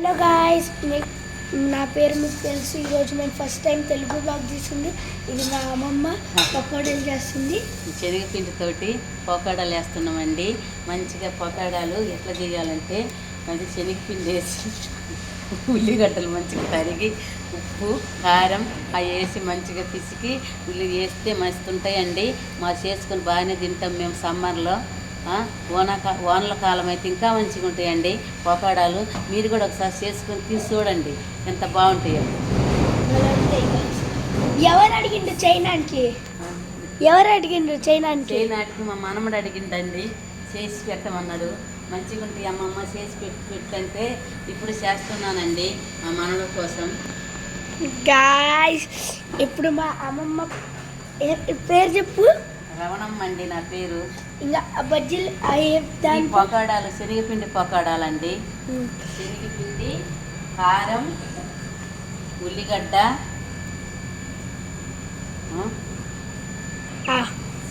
Hello guys, నా పేరు మీకు తెలుసు. ఈరోజు నేను ఫస్ట్ టైం తెలుగు బ్లాగ్ తీస్తుంది. ఇది మా అమ్మమ్మ పకోడీలు చేస్తుంది. శనగపిండితోటి పకోడాలు వేస్తున్నామండి. మంచిగా పకోడాలు ఎట్లా చేయాలంటే మంచి శనగపిండి వేసి ఉల్లిగడ్డలు మంచిగా తరిగి ఉప్పు కారం అవి వేసి మంచిగా పిసికి ఉల్లి వేస్తే మస్తుంటాయండి. చేసుకొని బాగానే తింటాం మేము సమ్మర్లో. వానల కాలం అయితే ఇంకా మంచిగా ఉంటాయండి పకోడాలు. మీరు కూడా ఒకసారి చేసుకొని తీసి చూడండి ఎంత బాగుంటాయో. ఎవరు అడిగిండు చైనాకి? చైనాకి మా మనమడు అడిగిండండి, చేసి పెట్టమన్నాడు. మంచిగా ఉంటాయి అమ్మమ్మ చేసి పెట్టంటే ఇప్పుడు చేస్తున్నానండి మా మనవడు కోసం. గాయ్స్, ఇప్పుడు మా అమ్మమ్మ పేరు చెప్పు. రవణమ్మ అండి నా పేరు. ఇంకా బజ్జీలు పకోడాలు శనగపిండి పకోడాలండి. శనగపిండి, కారం, ఉల్లిగడ్డ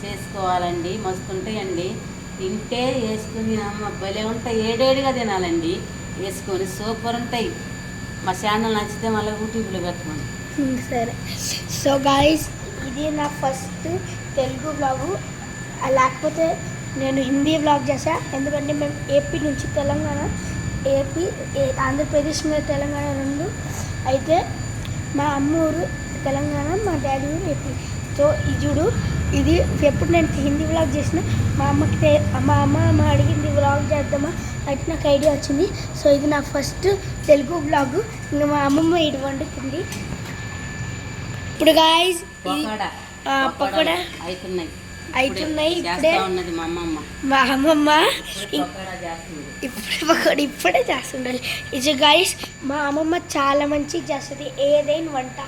చేసుకోవాలండి. మస్తుంటాయండి. తింటే వేసుకుని అమ్మ భలే ఉంటాయి. ఏడేడిగా తినాలండి వేసుకొని, సూపర్ ఉంటాయి. మా ఛానల్ నచ్చితే మళ్ళీ యూట్యూబ్లో పెట్టమని. సరే. సో గాయ్స్, ఇది నా ఫస్ట్ తెలుగు బ్లాగు. లేకపోతే నేను హిందీ బ్లాగ్ చేశాను. ఎందుకంటే మేము ఏపీ నుంచి తెలంగాణ, ఆంధ్రప్రదేశ్ మీద తెలంగాణ రెండు. అయితే మా అమ్మ ఊరు తెలంగాణ, మా డాడీ ఊరు ఏపీ. సో ఇది ఎప్పుడు నేను హిందీ బ్లాగ్ చేసిన మా అమ్మ అడిగింది బ్లాగ్ చేద్దామా అయితే నాకు ఐడియా వచ్చింది. సో ఇది నా ఫస్ట్ తెలుగు బ్లాగు. ఇంకా మా అమ్మమ్మ ఇది వండుతుంది. ఇప్పుడు గాయ్స్ పకోడా అవుతున్నాయి. మా అమ్మమ్మ ఇప్పుడే చేస్తుండాలి. ఇది గాయ్స్, మా అమ్మమ్మ చాలా మంచిగా చేస్తుంది. ఏదైనా వంట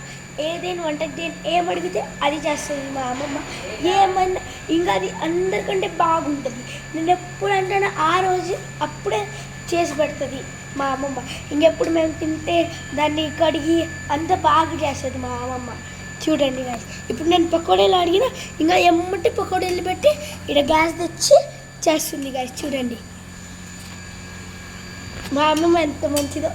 ఏమడిగితే అది చేస్తుంది మా అమ్మమ్మ. ఏమన్నా ఇంకా అది అందరికంటే బాగుంటుంది. నేను ఎప్పుడు అంటానో ఆ రోజు అప్పుడే చేసి పెడుతుంది మా అమ్మమ్మ. ఇంకెప్పుడు మేము తింటే దాన్ని కడిగి అంత బాగా చేస్తుంది మా అమ్మమ్మ. చూడండి గాయస్, ఇప్పుడు నేను పకోడీలు అడిగిన ఇంకా ఎమ్మటి పకోడీలు పెట్టి ఇక్కడ గ్యాస్ తెచ్చి చేస్తుంది గాయస్. చూడండి మా అమ్మమ్మ ఎంత మంచిదో.